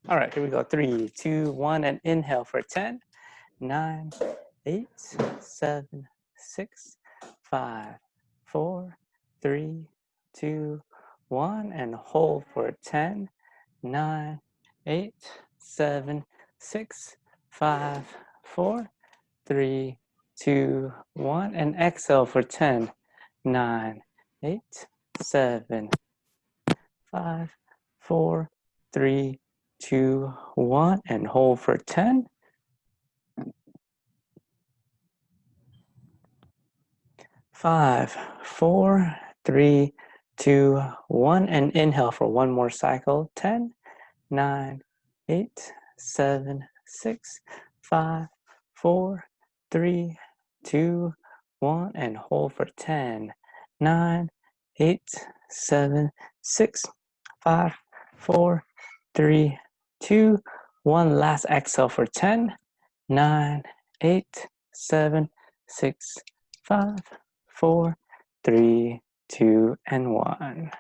All right, here we go. 3, 2, 1, and inhale for 10, 9, 8, 7, 6, 5, 4, 3, 2, 1, and hold for 10, 9, 8, 7, 6, 5, 4, 3, 2, 1, and exhale for 10, 9, 8, 7, 5, 4, 3, 2, 1, and hold for 10. 5, 4, 3, 2, 1, and inhale for one more cycle. 10, 9, 8, 7, 6, 5, 4, 3, 2, 1, and hold for 10, 9, 8, 7, 6, 5, 4, 3, 2, 1. Last exhale for 10, 9, 8, 7, 6, 5, 4, 3, 2, and 1.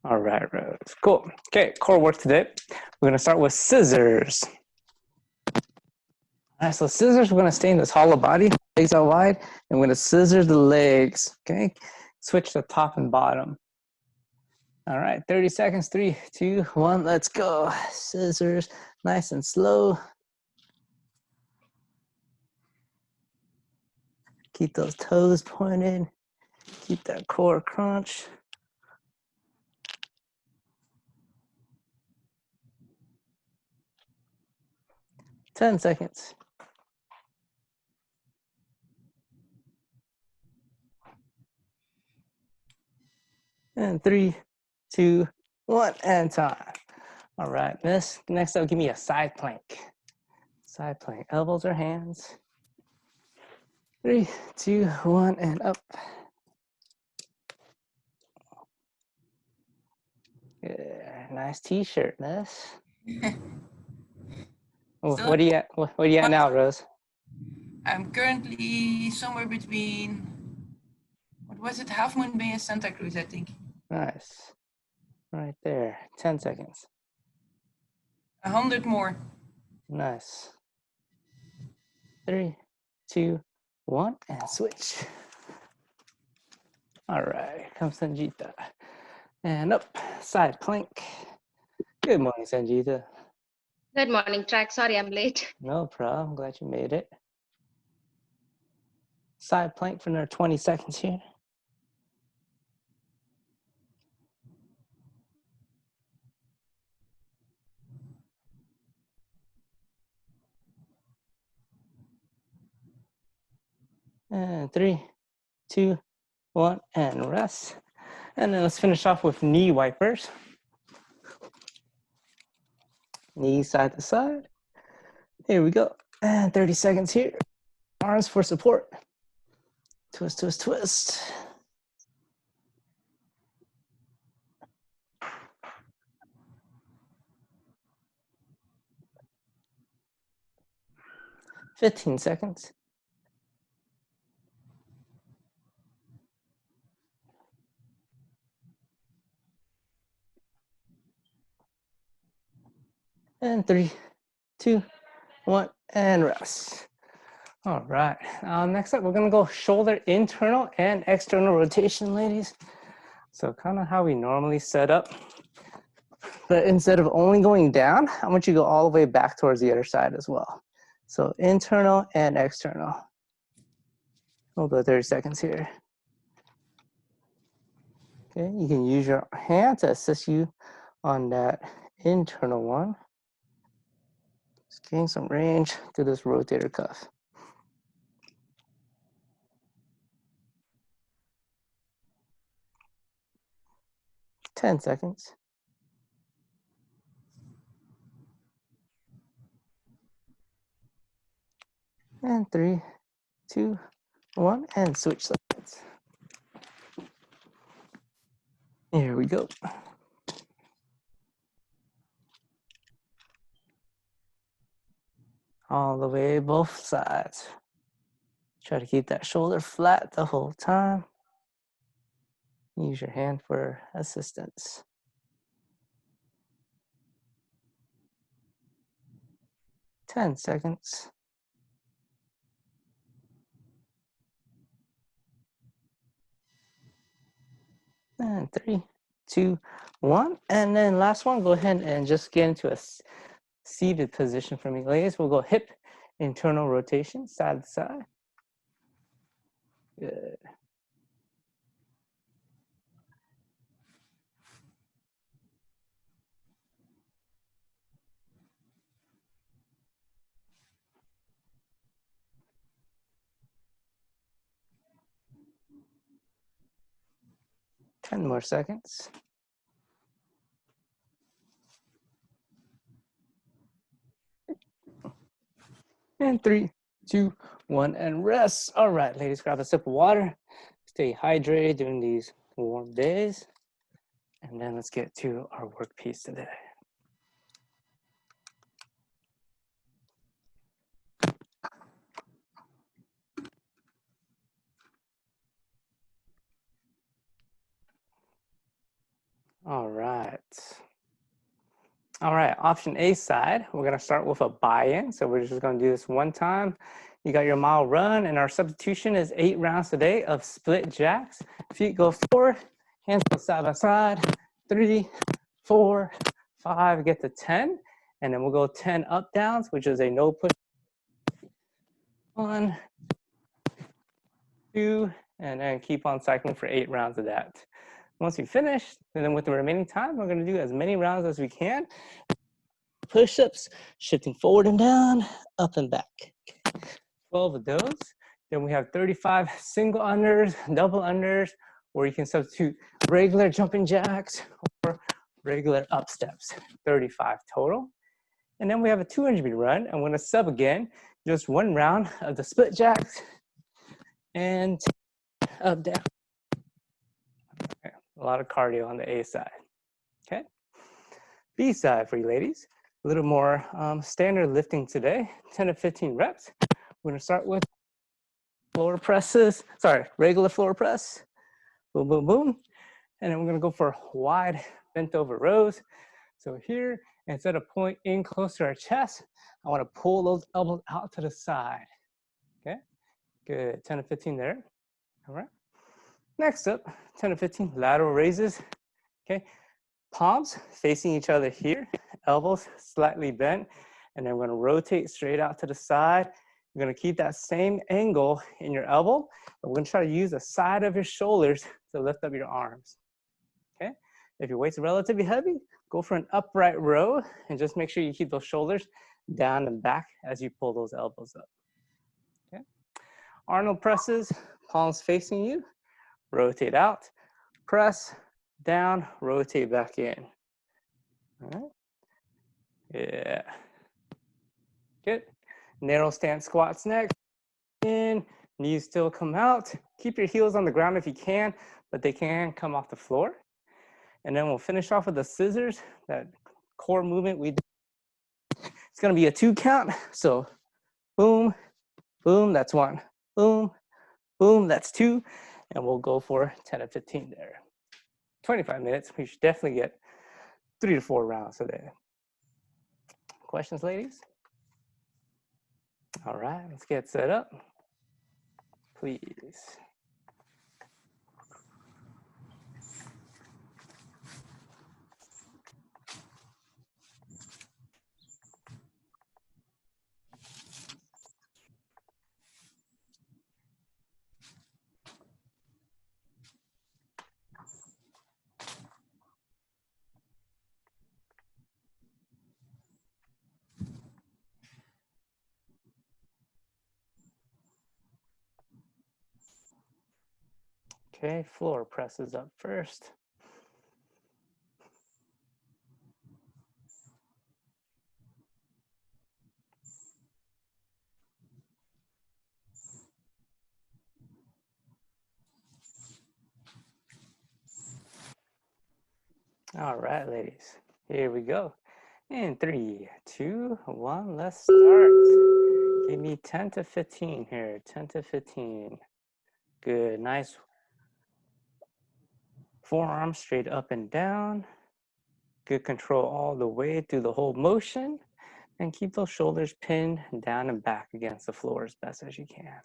All right, Rose. Cool. Okay, core work today. We're going to start with scissors. All right, so scissors, we're going to stay in this hollow body, legs out wide, and we're going to scissors the legs. Okay, switch the top and bottom. All right, 30 seconds. 3, 2, 1, let's go. Scissors, nice and slow. Keep those toes pointed. Keep that core crunch. 10 seconds. And 3, 2, 1, and time. All right, next up, give me a side plank. Side plank, elbows or hands. 3, 2, 1, and up. Yeah, nice t-shirt, Miss. What do you at now, Rose? I'm currently somewhere between, what was it, Half Moon Bay and Santa Cruz, I think. Nice. Right there, 10 seconds. 100 more. Nice. 3, 2, 1, and switch. All right, come Sanjita. And up, side plank. Good morning, Sanjita. Good morning, Track. Sorry, I'm late. No problem, glad you made it. Side plank for another 20 seconds here. And 3, 2, 1, and rest. And then let's finish off with knee wipers. Knees side to side. Here we go. And 30 seconds here. Arms for support. Twist, twist, twist. $15 seconds. And 3, 2, 1, and rest. All right, next up, we're gonna go shoulder internal and external rotation, ladies. So kind of how we normally set up, but instead of only going down, I want you to go all the way back towards the other side as well. So internal and external. We'll go 30 seconds here. Okay, you can use your hand to assist you on that internal one. Just gain some range to this rotator cuff. $10 seconds. And 3, 2, 1, and switch sides. Here we go. All the way, both sides. Try to keep that shoulder flat the whole time. Use your hand for assistance. 10 seconds. And 3, 2, 1. And then last one, go ahead and just get into a seated position for me, ladies. We'll go hip internal rotation, side to side. Good. Ten more seconds. And 3, 2, 1, and rest. All right, ladies, grab a sip of water. Stay hydrated during these warm days. And then let's get to our work piece today. All right. All right, option A side, we're gonna start with a buy-in. So we're just gonna do this one time. You got your mile run, and our substitution is 8 rounds today of split jacks. Feet go forward, hands go side by side. 3, 4, 5, get to 10. And then we'll go 10 up downs, which is a no push. 1, 2, and then keep on cycling for 8 rounds of that. Once we finish, and then with the remaining time, we're gonna do as many rounds as we can. Push-ups, shifting forward and down, up and back. 12 of those. Then we have 35 single unders, double unders, or you can substitute regular jumping jacks or regular up steps. 35 total. And then we have a 200-meter run. I'm gonna sub again, just one round of the split jacks and up, down. Okay. A lot of cardio on the A side, okay? B side for you ladies, a little more standard lifting today, 10 to 15 reps. We're gonna start with floor presses, regular floor press, boom, boom, boom. And then we're gonna go for wide bent over rows. So here, instead of pulling in close to our chest, I wanna pull those elbows out to the side, okay? Good, 10 to 15 there, all right? Next up, 10 to 15 lateral raises, okay? Palms facing each other here, elbows slightly bent, and then we're gonna rotate straight out to the side. You're gonna keep that same angle in your elbow, but we're gonna try to use the side of your shoulders to lift up your arms, okay? If your weight's relatively heavy, go for an upright row and just make sure you keep those shoulders down and back as you pull those elbows up, okay? Arnold presses, palms facing you, rotate out, press, down, rotate back in, all right? Yeah, good. Narrow stance squats next. In, knees still come out. Keep your heels on the ground if you can, but they can come off the floor. And then we'll finish off with the scissors, that core movement we did. It's gonna be a 2 count. So boom, boom, that's 1. Boom, boom, that's 2. And we'll go for 10 to 15 there. 25 minutes, we should definitely get 3 to 4 rounds today. Questions, ladies? All right, let's get set up, please. Okay, floor presses up first. All right, ladies, here we go. In 3, 2, 1, let's start. Give me 10 to 15 here, 10 to 15. Good, nice. Forearms straight up and down. Good control all the way through the whole motion. And keep those shoulders pinned down and back against the floor as best as you can.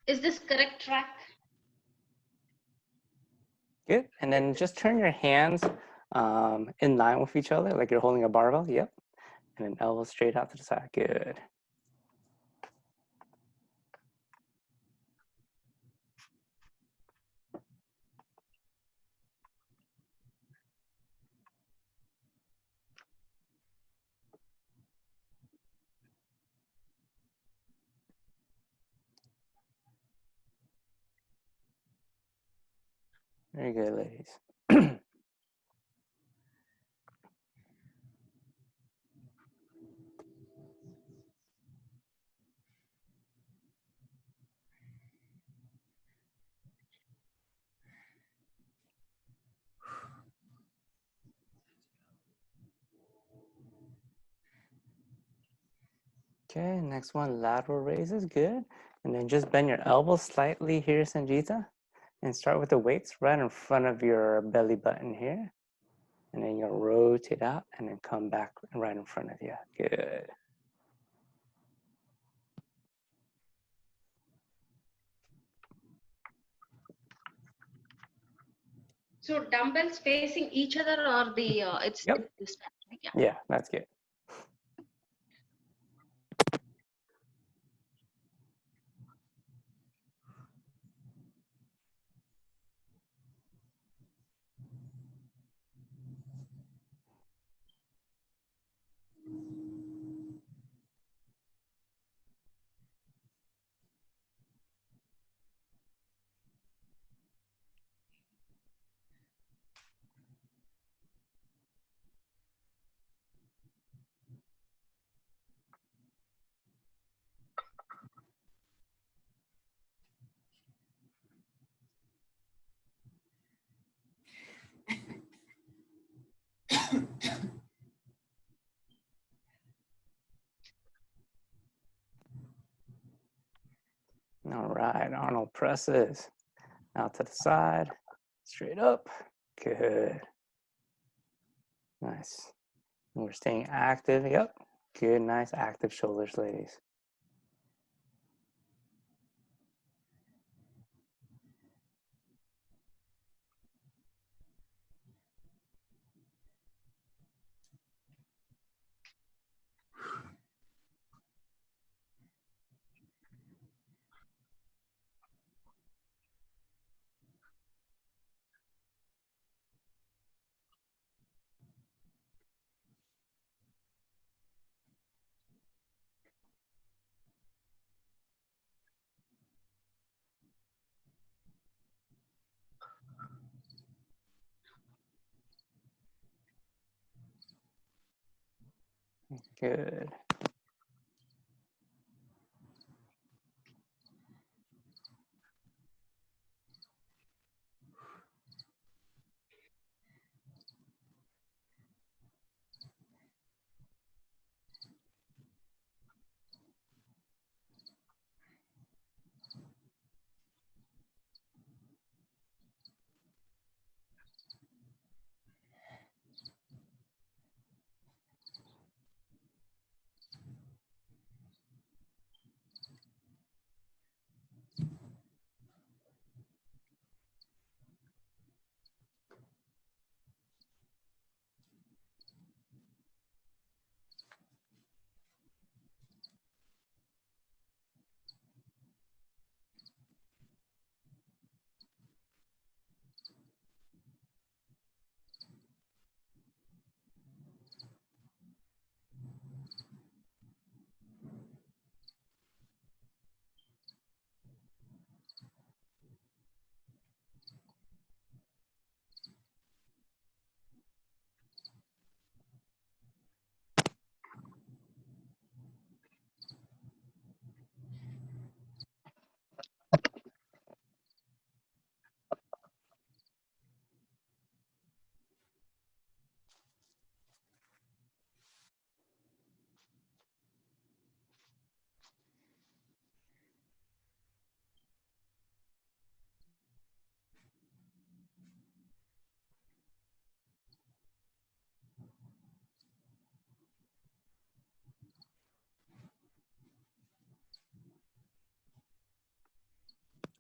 Is this correct track? Good. And then just turn your hands in line with each other, like you're holding a barbell. Yep. And then elbows straight out to the side. Good. Very good, ladies. Okay, next one, lateral raises, good. And then just bend your elbows slightly here, Sanjita. And start with the weights right in front of your belly button here. And then you'll rotate out and then come back right in front of you. Good. So dumbbells facing each other or the it's Yep. this? Yeah. Yeah, that's good. All right, Arnold presses. Out to the side, straight up. Good. Nice. And we're staying active. Yep. Good, nice active shoulders, ladies. Good.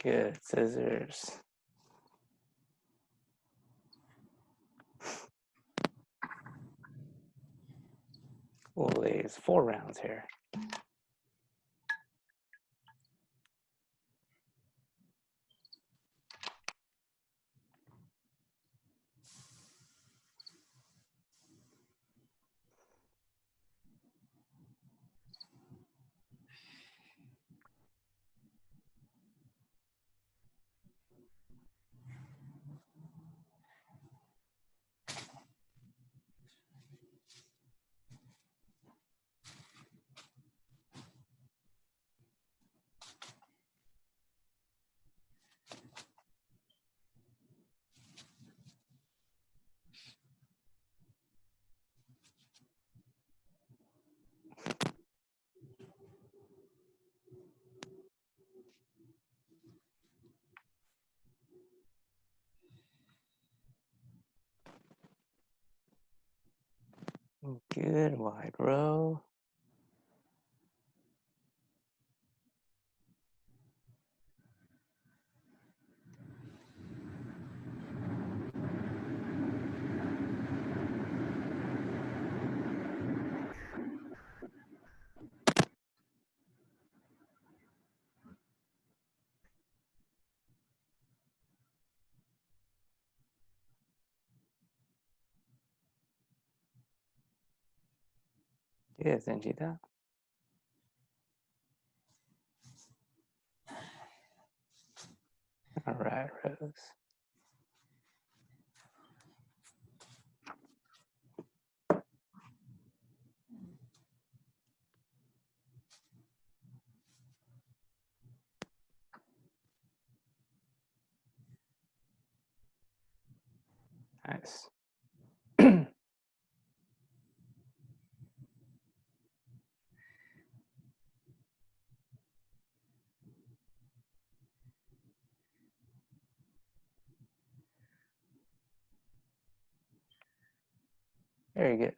Good. Scissors. Well, there's 4 rounds here. Good. Wide row. Yes, Anjita. All right, Rose. Nice. Very good.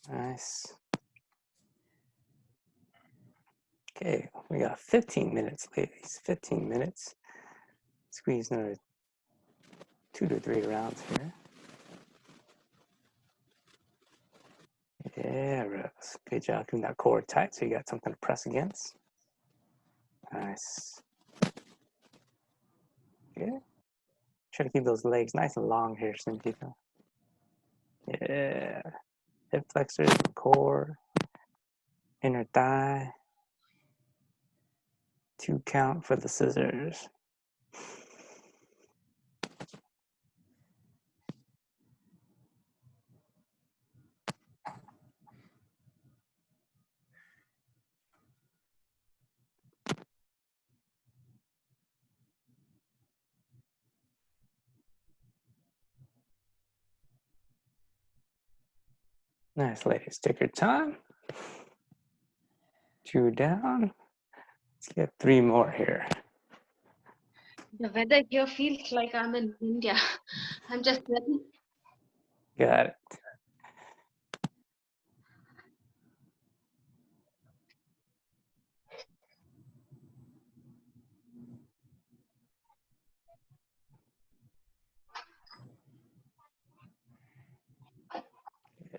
Nice. Okay, we got 15 minutes, ladies. 15 minutes. Squeeze another 2 to 3 rounds here. Yeah, Rose. Good job keeping that core tight so you got something to press against. Nice. Good. Try to keep those legs nice and long here, Sanjita. Yeah. Hip flexors, core, inner thigh. 2 count for the scissors. Nice, ladies. Take your time. 2 down. Let's get 3 more here. The weather here feels like I'm in India. I'm just sweating. Got it.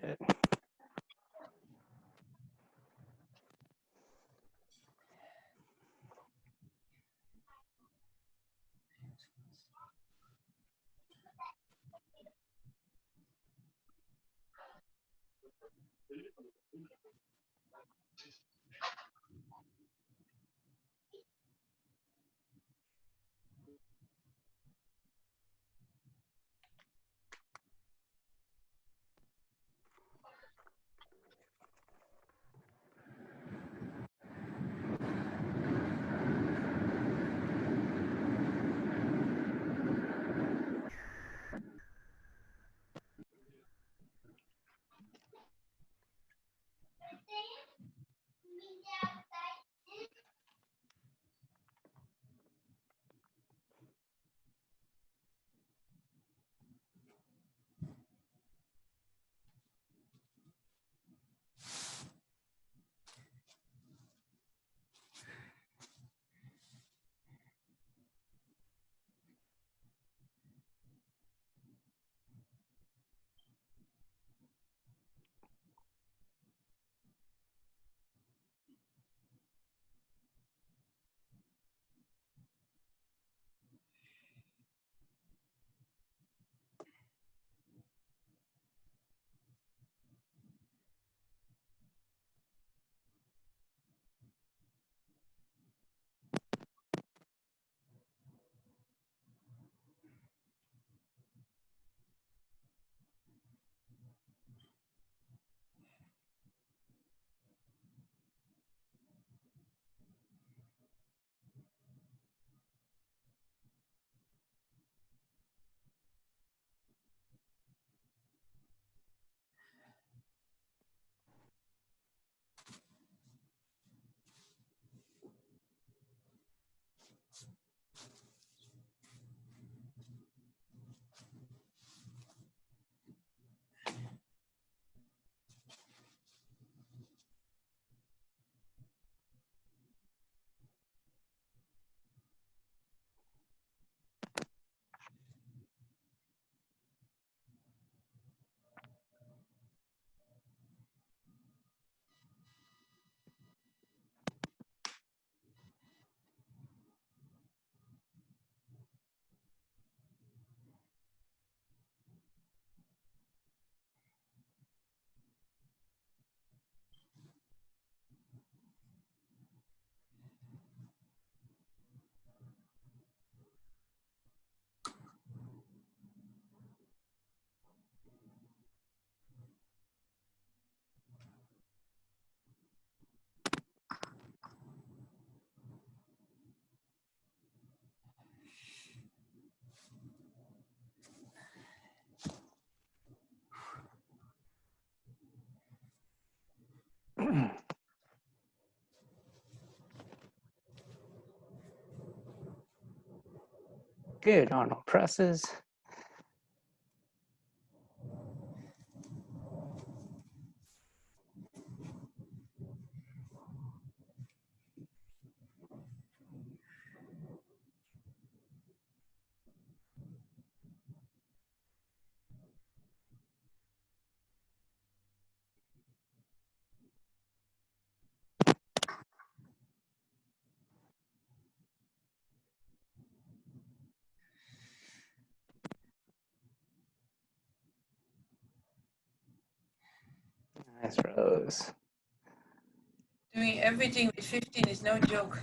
Good. Good, Arnold Presses. Nice rows. Doing everything with 15 is no joke.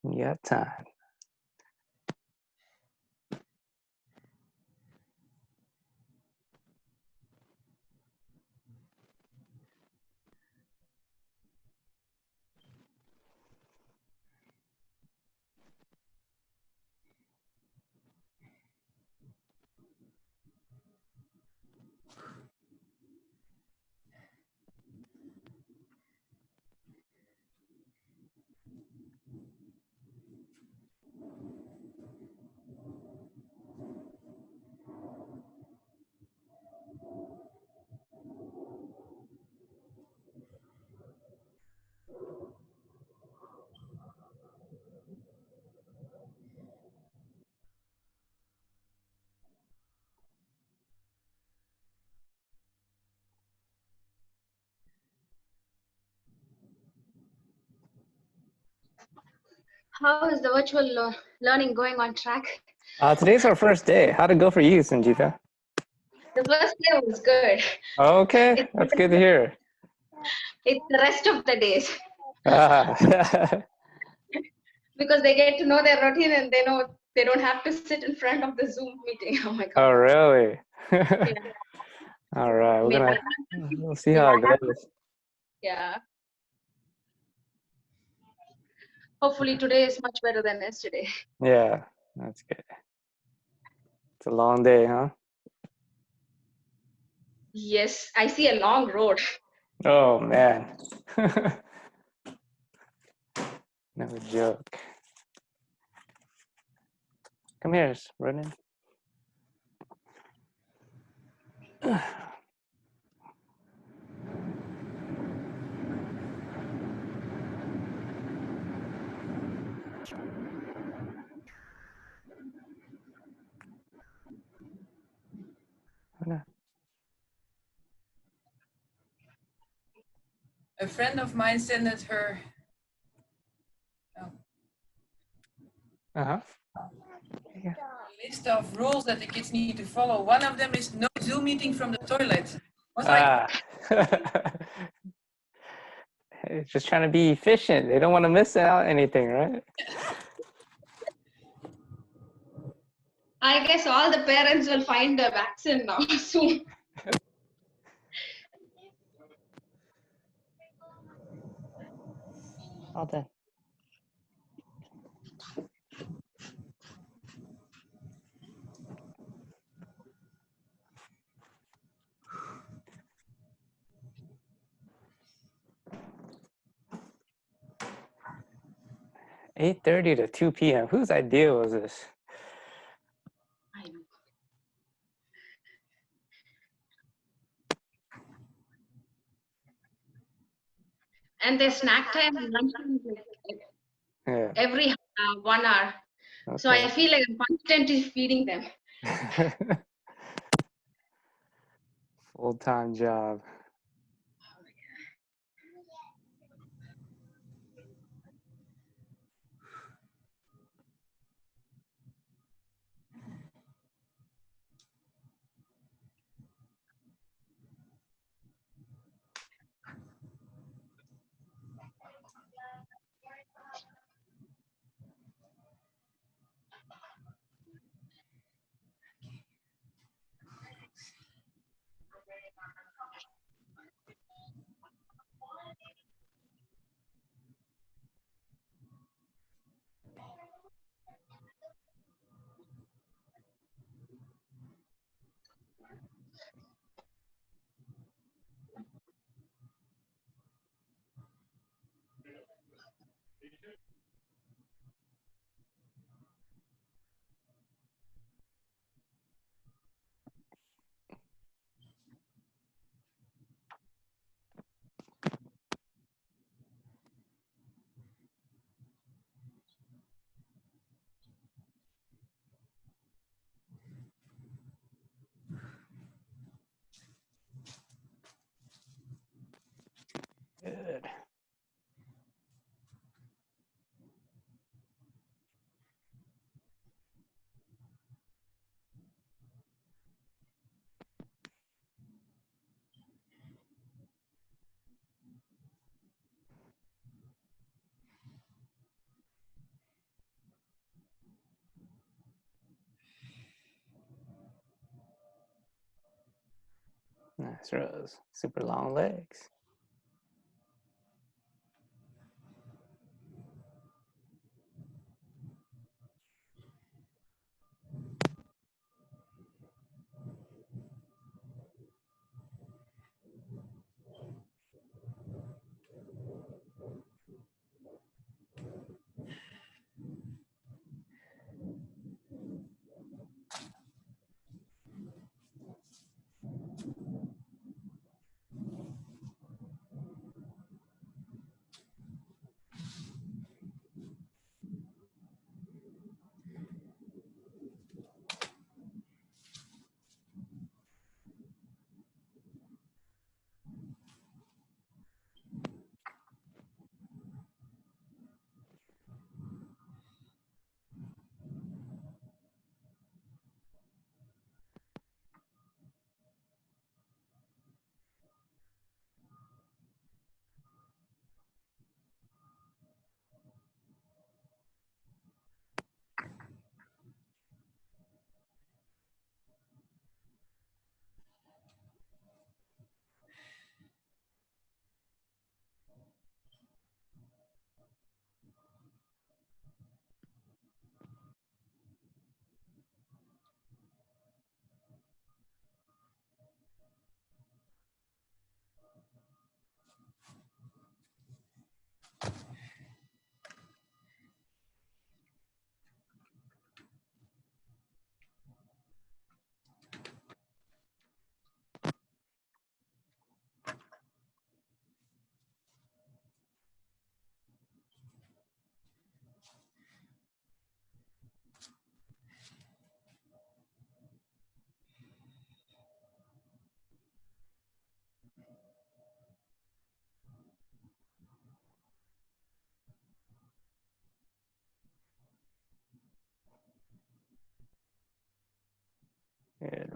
You got time. How is the virtual learning going on track? Today's our first day. How'd it go for you, Sanjita? The first day was good. Okay, that's good to hear. It's the rest of the days Ah. because they get to know their routine and they know they don't have to sit in front of the Zoom meeting. Oh my God. Oh, really? Yeah. All right, we'll see Maybe how I it have- goes. Yeah. Hopefully today is much better than yesterday. Yeah, that's good. It's a long day, huh? Yes, I see a long road. Oh, man. No joke. Come here, Ronan. 好的 A friend of mine sent her Uh-huh. list of rules that the kids need to follow. One of them is no Zoom meeting from the toilet. I was like, It's just trying to be efficient. They don't want to miss out anything, right? I guess all the parents will find a vaccine now soon. All done. (8:30 to 2 p.m.) Whose idea was this? I know. And their snack time and lunch time is like Yeah. every 1 hour. Okay. So I feel like I'm constantly feeding them. Full-time job. Good. Nice rows. Super long legs. Good.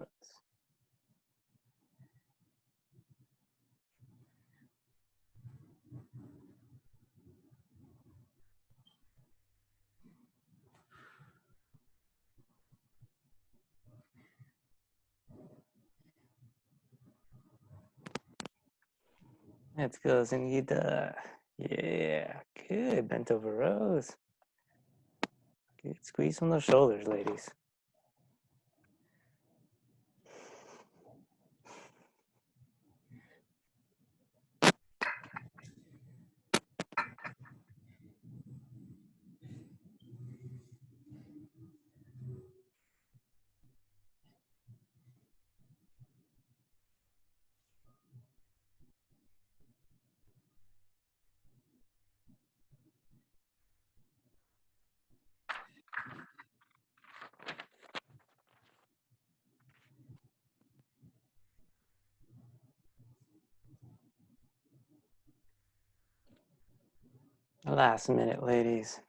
Let's go, Sangeeta. Yeah, good. Bent over rows. Good. Squeeze from those shoulders, ladies. Last minute, ladies.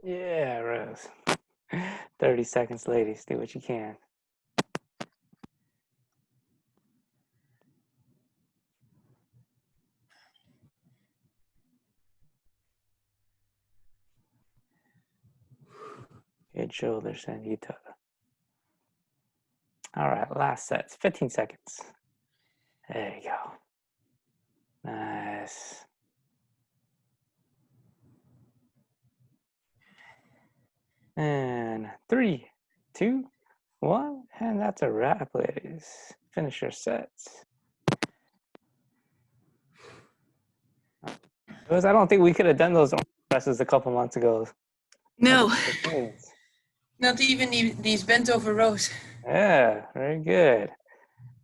Yeah, Rose. 30 seconds, ladies. Do what you can. Good shoulders, Sangeeta. All right, last set. 15 seconds. There you go. Nice. And 3, 2, 1, and that's a wrap, ladies. Finish your sets. I don't think we could have done those presses a couple months ago. No, not even these bent over rows. Yeah, very good.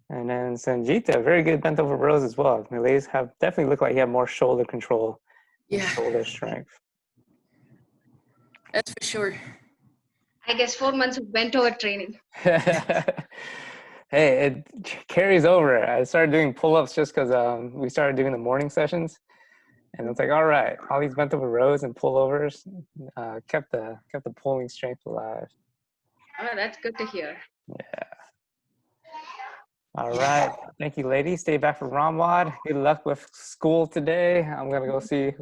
And then Sangeeta, very good bent over rows as well. The ladies have definitely look like you have more shoulder control, Yeah, shoulder strength. that's for sure. I guess 4 months of bent over training. Hey, it carries over. I started doing pull-ups just because we started doing the morning sessions, and it's like, all right, all these bent over rows and pullovers kept the pulling strength alive. Oh, that's good to hear. Yeah. All right. Thank you, ladies. Stay back for ROMWOD. Good luck with school today. I'm gonna go see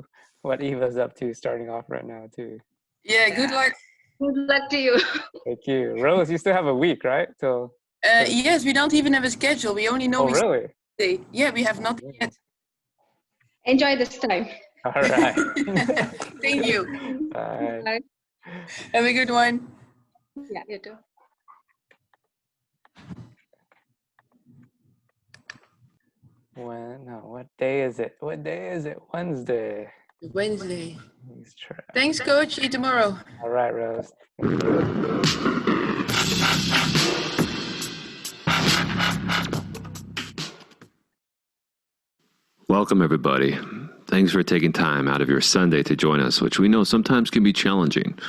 what Eva's up to starting off right now too. Yeah, good luck. Good luck to you. Thank you. Rose, you still have a week, right? Till Yes, we don't even have a schedule. We only know oh, really? Day. Yeah, we have nothing yet. Enjoy this time. All right. Thank you. Bye. Bye. Have a good one. Yeah, you too. What day is it? What day is it? Wednesday. Wednesday. Let's try. Thanks, coach. See you tomorrow. All right, Rose. Welcome, everybody. Thanks for taking time out of your Sunday to join us, which we know sometimes can be challenging.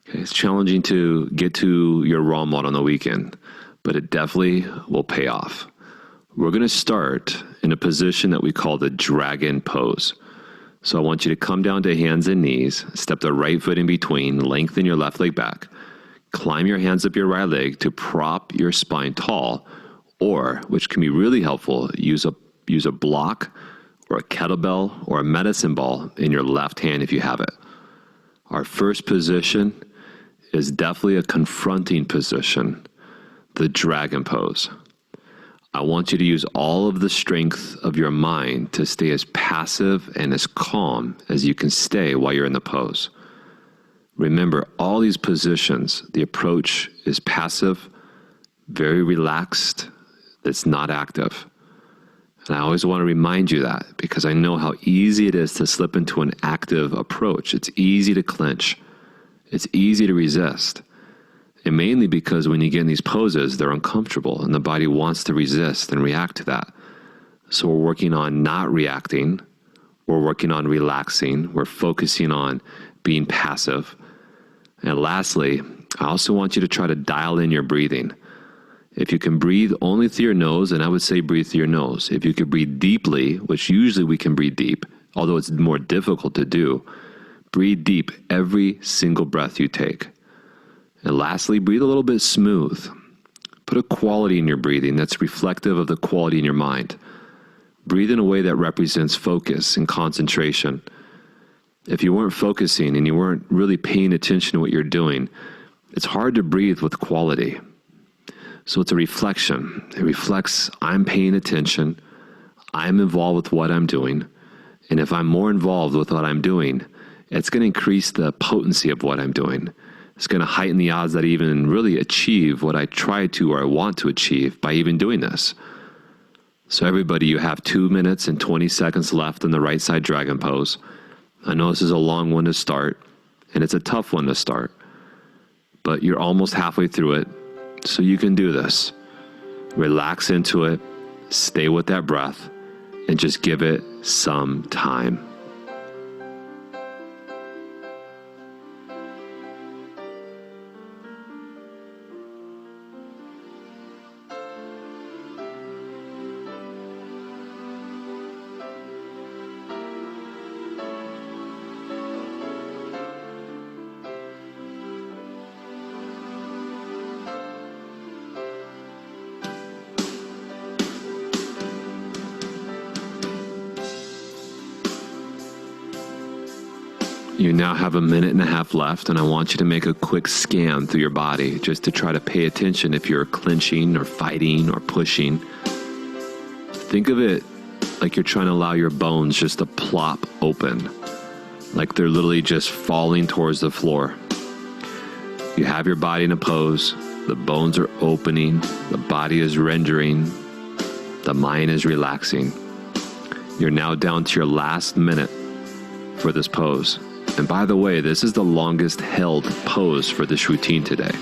Okay, it's challenging to get to your ROMWOD on the weekend, but it definitely will pay off. We're going to start in a position that we call the dragon pose. So I want you to come down to hands and knees, step the right foot in between, lengthen your left leg back, climb your hands up your right leg to prop your spine tall, or, which can be really helpful, use a block or a kettlebell or a medicine ball in your left hand if you have it. Our first position is definitely a confronting position, the dragon pose. I want you to use all of the strength of your mind to stay as passive and as calm as you can stay while you're in the pose. Remember, all these positions, the approach is passive, very relaxed, it's not active. And I always want to remind you that because I know how easy it is to slip into an active approach. It's easy to clinch. It's easy to resist. And mainly because when you get in these poses, they're uncomfortable and the body wants to resist and react to that. So we're working on not reacting. We're working on relaxing. We're focusing on being passive. And lastly, I also want you to try to dial in your breathing. If you can breathe only through your nose, then I would say breathe through your nose. If you could breathe deeply, which usually we can breathe deep, although it's more difficult to do, breathe deep every single breath you take. And lastly, breathe a little bit smooth. Put a quality in your breathing that's reflective of the quality in your mind. Breathe in a way that represents focus and concentration. If you weren't focusing and you weren't really paying attention to what you're doing, it's hard to breathe with quality. So it's a reflection. It reflects, I'm paying attention, I'm involved with what I'm doing, and if I'm more involved with what I'm doing, it's going to increase the potency of what I'm doing. It's going to heighten the odds that I even really achieve what I try to or I want to achieve by even doing this. So everybody, you have 2 minutes and 20 seconds left in the right side dragon pose. I know this is a long one to start, and it's a tough one to start, but you're almost halfway through it. So you can do this. Relax into it, stay with that breath, and just give it some time. You now have a minute and a half left, and I want you to make a quick scan through your body just to try to pay attention if you're clenching or fighting or pushing. Think of it like you're trying to allow your bones just to plop open, like they're literally just falling towards the floor. You have your body in a pose, the bones are opening, the body is rendering, the mind is relaxing. You're now down to your last minute for this pose. And by the way, this is the longest held pose for this routine today.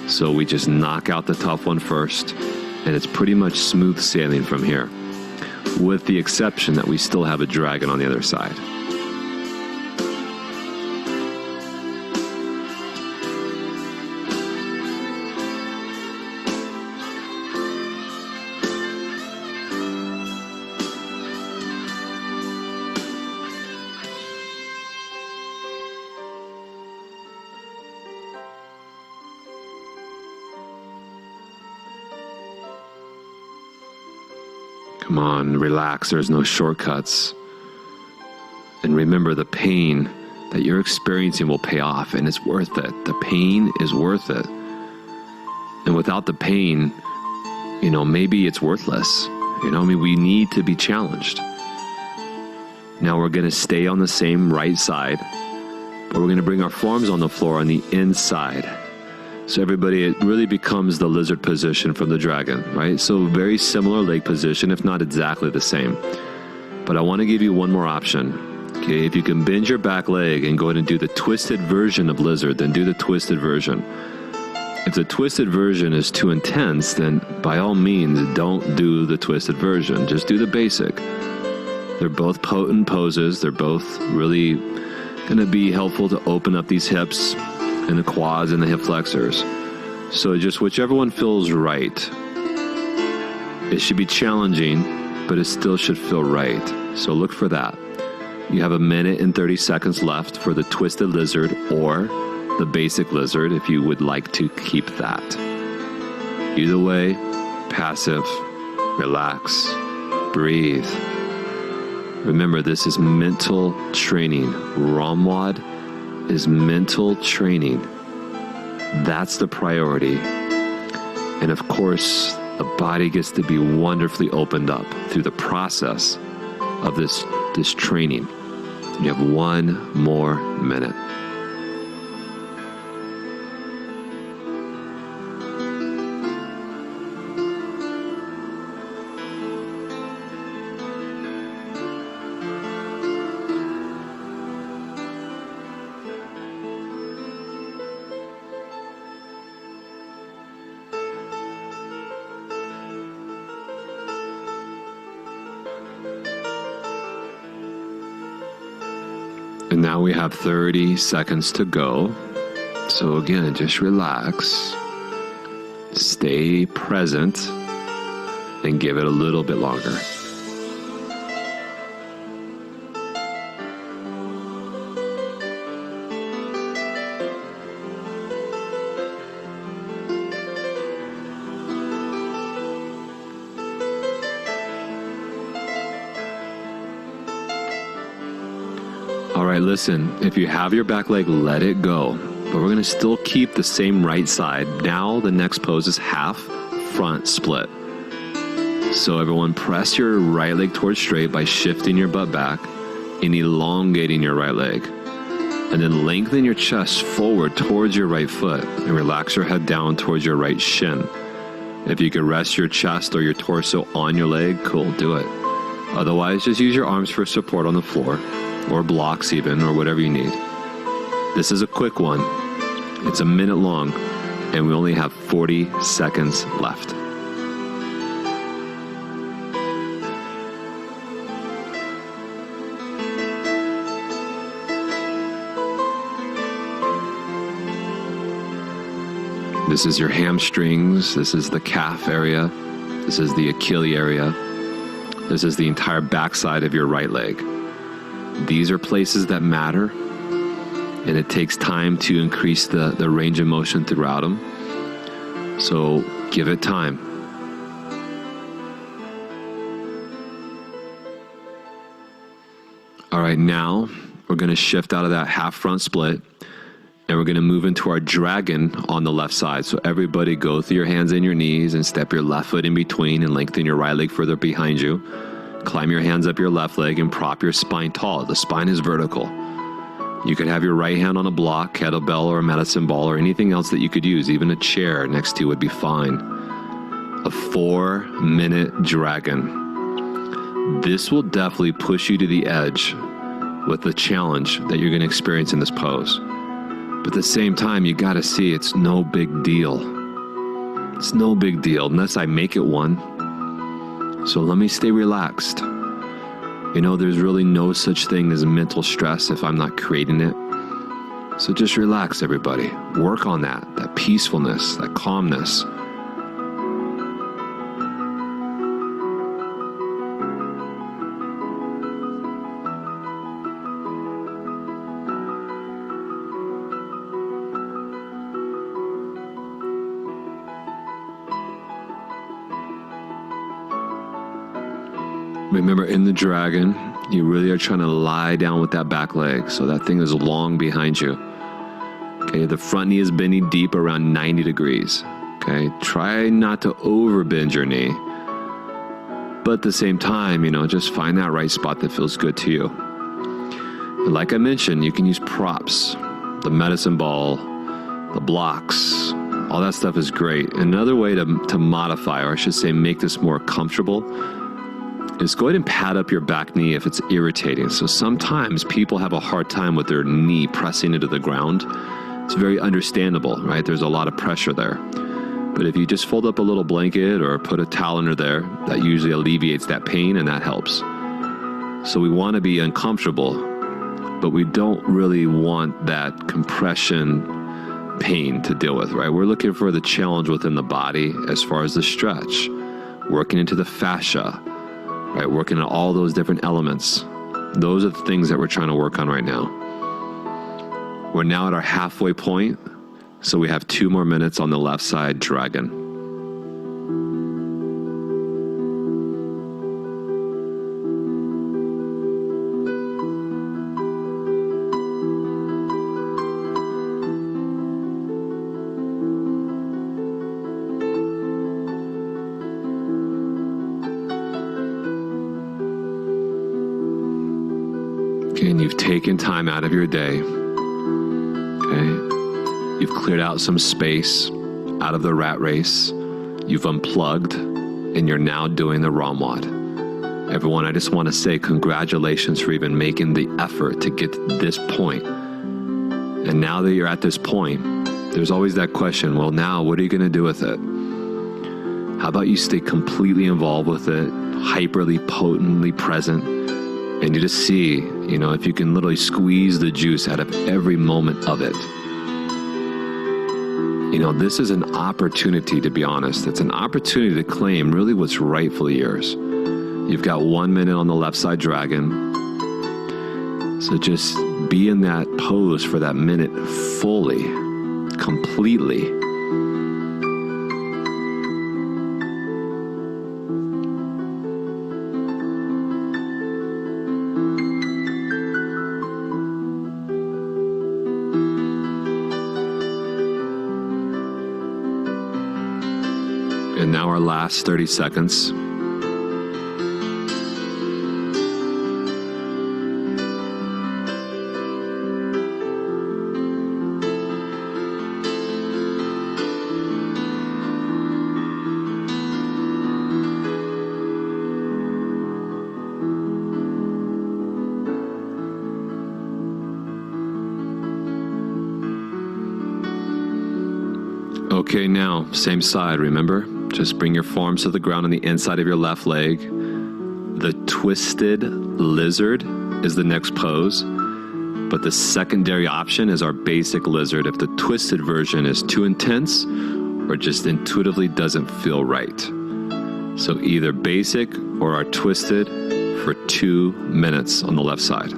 So we just knock out the tough one first, and it's pretty much smooth sailing from here, with the exception that we still have a dragon on the other side. Come on, relax. There's no shortcuts. And remember, the pain that you're experiencing will pay off, and it's worth it. The pain is worth it. And without the pain, maybe it's worthless. We need to be challenged. Now we're going to stay on the same right side, but we're going to bring our forearms on the floor on the inside. So everybody, it really becomes the lizard position from the dragon, right? So very similar leg position, if not exactly the same. But I want to give you one more option. Okay, if you can bend your back leg and go ahead and do the twisted version of lizard, then do the twisted version. If the twisted version is too intense, then by all means, don't do the twisted version. Just do the basic. They're both potent poses. They're both really going to be helpful to open up these hips and the quads and the hip flexors. So just whichever one feels right. It should be challenging, but it still should feel right. So look for that. You have a minute and 30 seconds left for the twisted lizard or the basic lizard if you would like to keep that. Either way, passive, relax, breathe. Remember, this is mental training. ROMWOD is mental training. That's the priority. And of course, the body gets to be wonderfully opened up through the process of this training. You have 1 more minute. And now we have 30 seconds to go. So again, just relax, stay present, and give it a little bit longer. All right, listen, if you have your back leg, let it go. But we're going to still keep the same right side. Now the next pose is half front split. So everyone, press your right leg towards straight by shifting your butt back and elongating your right leg. And then lengthen your chest forward towards your right foot and relax your head down towards your right shin. If you could rest your chest or your torso on your leg, cool, do it. Otherwise, just use your arms for support on the floor, or blocks even, or whatever you need. This is a quick one. It's a minute long, and we only have 40 seconds left. This is your hamstrings, this is the calf area, this is the Achilles area, this is the entire backside of your right leg. These are places that matter, and it takes time to increase the range of motion throughout them. So give it time. All right, now we're going to shift out of that half front split, and we're going to move into our dragon on the left side. So everybody go through your hands and your knees and step your left foot in between and lengthen your right leg further behind you. Climb your hands up your left leg and prop your spine tall. The spine is vertical. You could have your right hand on a block, kettlebell, or a medicine ball, or anything else that you could use. Even a chair next to you would be fine. A 4-minute dragon. This will definitely push you to the edge with the challenge that you're going to experience in this pose. But at the same time, you got to see it's no big deal. It's no big deal unless I make it one. So let me stay relaxed. You know, there's really no such thing as mental stress if I'm not creating it. So just relax, everybody. Work on that peacefulness, that calmness. Remember, in the dragon, you really are trying to lie down with that back leg, so that thing is long behind you. Okay, the front knee is bending deep around 90 degrees. Okay, try not to over bend your knee, but at the same time, you know, just find that right spot that feels good to you. And like I mentioned, you can use props, the medicine ball, the blocks, all that stuff is great. Another way to modify, or I should say make this more comfortable, is go ahead and pad up your back knee if it's irritating. So sometimes people have a hard time with their knee pressing into the ground. It's very understandable, right? There's a lot of pressure there. But if you just fold up a little blanket or put a towel under there, that usually alleviates that pain and that helps. So we want to be uncomfortable, but we don't really want that compression pain to deal with, right? We're looking for the challenge within the body as far as the stretch, working into the fascia, right? Working on all those different elements. Those are the things that we're trying to work on right now. We're now at our halfway point, so we have 2 more minutes on the left side dragon. Okay, and you've taken time out of your day. Okay, you've cleared out some space out of the rat race. You've unplugged, and you're now doing the ROMWOD. Everyone, I just want to say congratulations for even making the effort to get to this point. And now that you're at this point, there's always that question, well, now what are you going to do with it? How about you stay completely involved with it, hyperly, potently present, And you just see, you know, if you can literally squeeze the juice out of every moment of it. You know, this is an opportunity, to be honest. It's an opportunity to claim really what's rightfully yours. You've got 1 minute on the left side dragon. So just be in that pose for that minute fully, completely. And now our last 30 seconds. Okay, now, same side, remember? Just bring your forearms to the ground on the inside of your left leg. The twisted lizard is the next pose, but the secondary option is our basic lizard if the twisted version is too intense or just intuitively doesn't feel right. So either basic or our twisted for 2 minutes on the left side.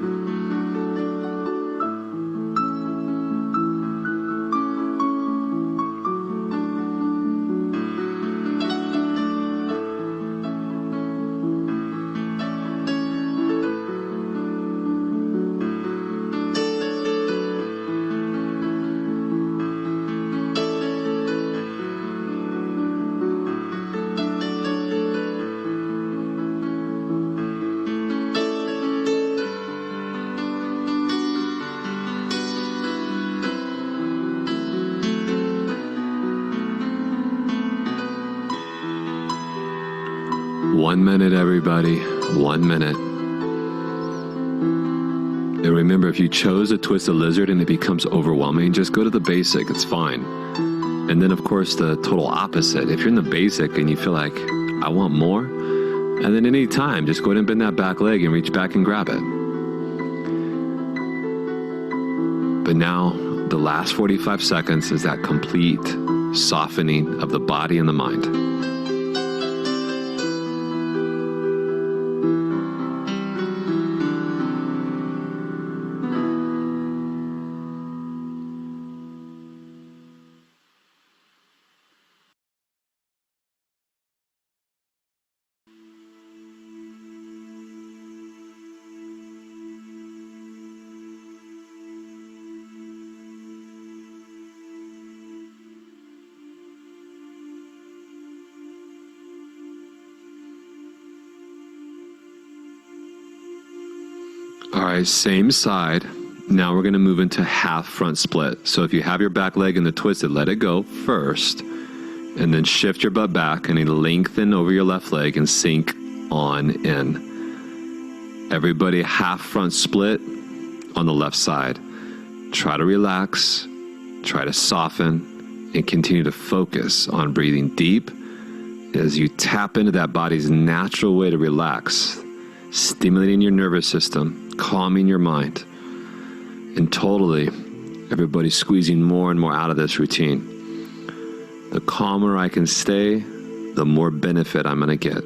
One minute, everybody. 1 minute. And remember, if you chose a twisted lizard and it becomes overwhelming, just go to the basic. It's fine. And then, of course, the total opposite. If you're in the basic and you feel like, I want more, and then any time, just go ahead and bend that back leg and reach back and grab it. But now, the last 45 seconds is that complete softening of the body and the mind. All right, same side. Now we're going to move into half front split. So if you have your back leg in the twisted, let it go first, and then shift your butt back and then lengthen over your left leg and sink on in. Everybody half front split on the left side. Try to relax, try to soften, and continue to focus on breathing deep as you tap into that body's natural way to relax, stimulating your nervous system, calming your mind, and totally everybody squeezing more and more out of this routine. The calmer I can stay, the more benefit I'm going to get.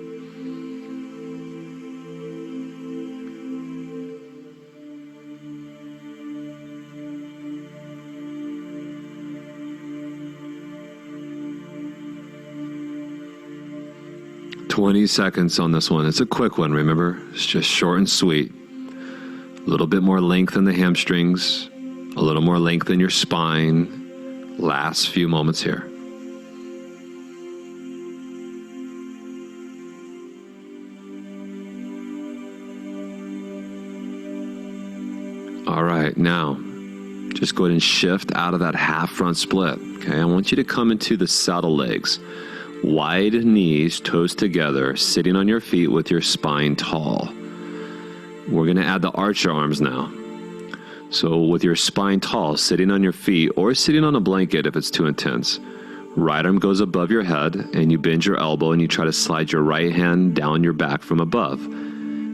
"20 seconds on this one. It's a quick one, remember? It's just short and sweet. A little bit more length in the hamstrings, a little more length in your spine. Last few moments here. All right, now just go ahead and shift out of that half front split. Okay, I want you to come into the saddle legs. Wide knees, toes together, sitting on your feet with your spine tall. We're going to add the arch arms now. So with your spine tall, sitting on your feet or sitting on a blanket if it's too intense. Right arm goes above your head and you bend your elbow and you try to slide your right hand down your back from above.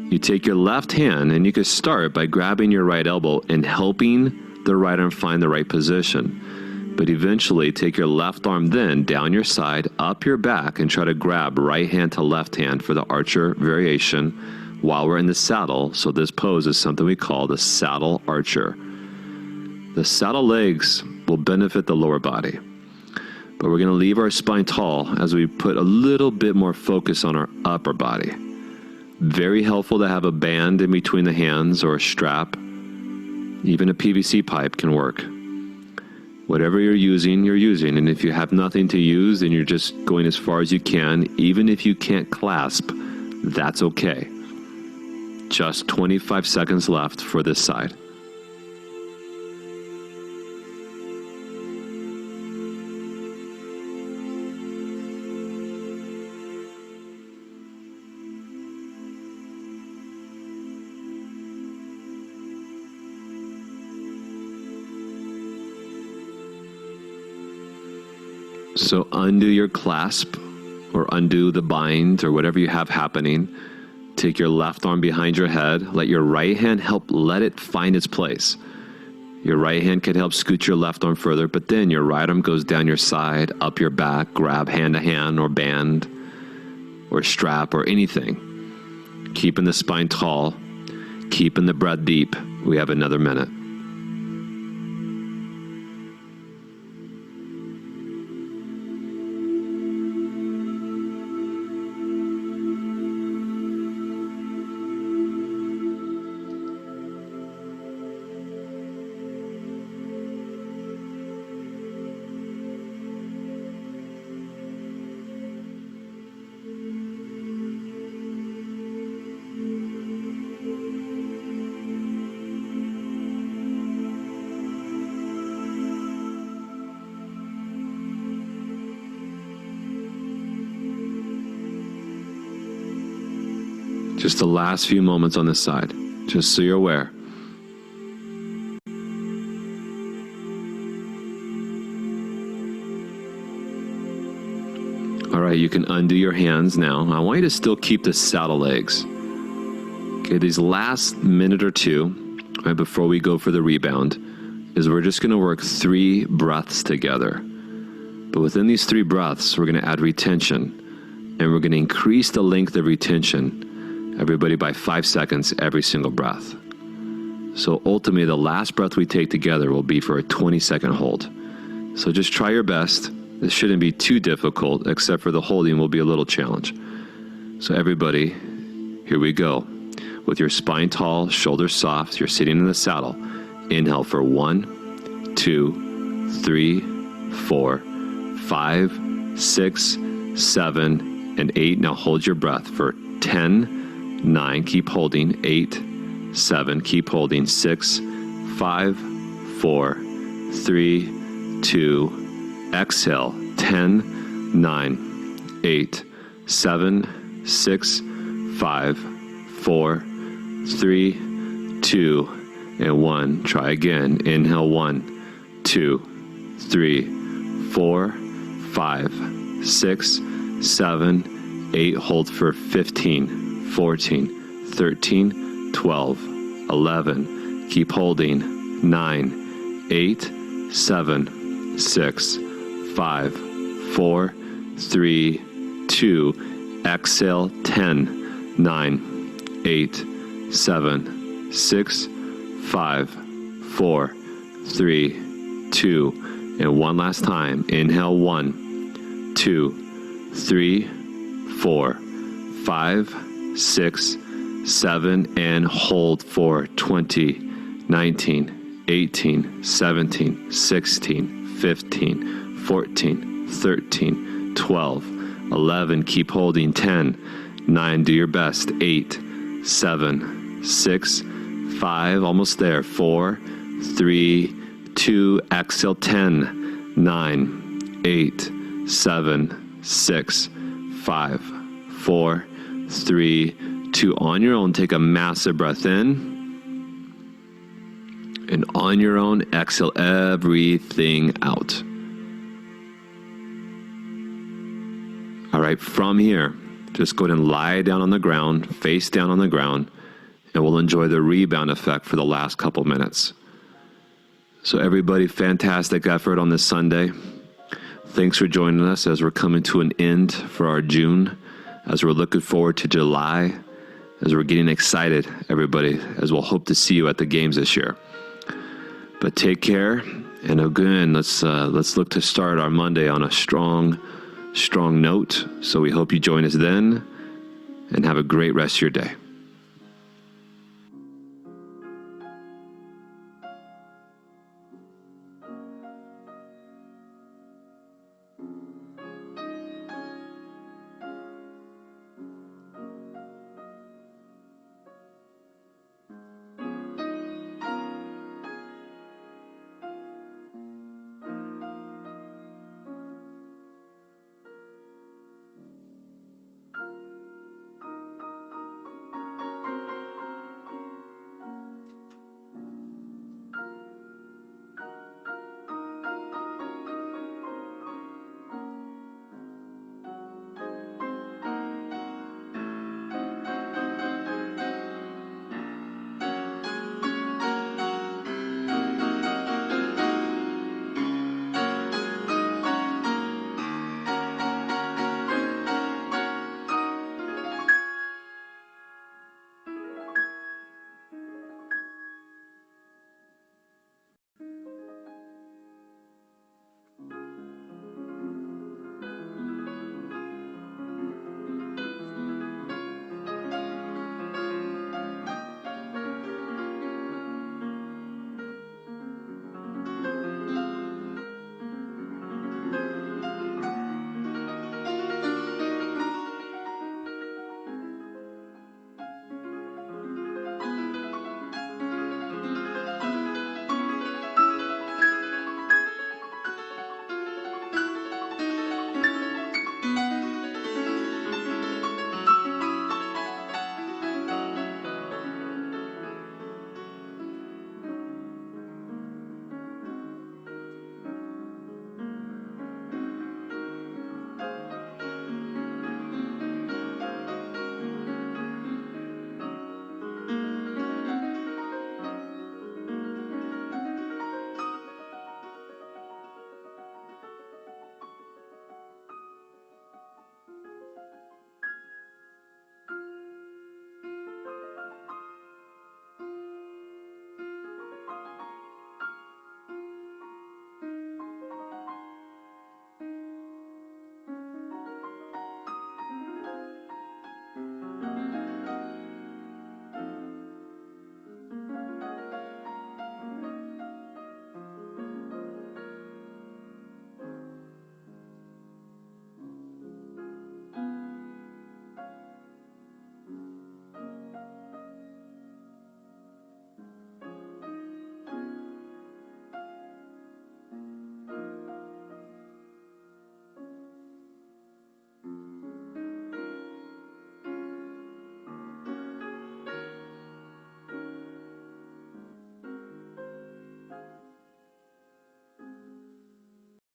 You take your left hand and you can start by grabbing your right elbow and helping the right arm find the right position. But eventually take your left arm then down your side, up your back, and try to grab right hand to left hand for the archer variation while we're in the saddle. So this pose is something we call the saddle archer. The saddle legs will benefit the lower body, but we're going to leave our spine tall as we put a little bit more focus on our upper body. Very helpful to have a band in between the hands or a strap. Even a PVC pipe can work. Whatever you're using, and if you have nothing to use, then you're just going as far as you can. Even if you can't clasp, that's okay. Just 25 seconds left for this side. So undo your clasp or undo the bind or whatever you have happening. Take your left arm behind your head. Let your right hand help let it find its place. Your right hand can help scoot your left arm further, but then your right arm goes down your side, up your back, grab hand to hand or band or strap or anything. Keeping the spine tall, keeping the breath deep. We have another minute. Just the last few moments on this side, just so you're aware. All right, you can undo your hands now. I want you to still keep the saddle legs. Okay, these last minute or two, right before we go for the rebound, is we're just going to work 3 breaths together. But within these 3 breaths, we're going to add retention, and we're going to increase the length of retention, everybody, by 5 seconds every single breath. So ultimately, the last breath we take together will be for a 20-second hold. So just try your best. This shouldn't be too difficult, except for the holding will be a little challenge. So everybody, here we go. With your spine tall, shoulders soft, you're sitting in the saddle. Inhale for 1, 2, 3, 4, 5, 6, 7, and 8. Now hold your breath for 10, 9, keep holding, 8, 7, keep holding, 6, 5, 4, 3, 2, exhale, 10, 9, 8, 7, 6, 5, 4, 3, 2, and 1. Try again. Inhale, 1, 2, 3, 4, 5, 6, 7, 8. Hold for 15. 14, 13, 12, 11, keep holding, 9, 8, 7, 6, 5, 4, 3, 2, exhale, 10, 9, 8, 7, 6, 5, 4, 3, 2, and one last time. Inhale, 1, 2, 3, 4, 5, 6, 7, and hold for 20, 19, 18, 17, 16, 15, 14, 13, 12, 11, keep holding, 10, 9, do your best, 8, 7, 6, 5, almost there, 4, 3, 2, exhale, 10, 9, 8, 7, 6, 5, 4, 3, 2. On your own, take a massive breath in. And on your own, exhale everything out. All right, from here, just go ahead and lie down on the ground, face down on the ground, and we'll enjoy the rebound effect for the last couple minutes. So everybody, fantastic effort on this Sunday. Thanks for joining us as we're coming to an end for our June, as we're looking forward to July, as we're getting excited, everybody, as we'll hope to see you at the games this year. But take care, and again, let's look to start our Monday on a strong note. So we hope you join us then, and have a great rest of your day.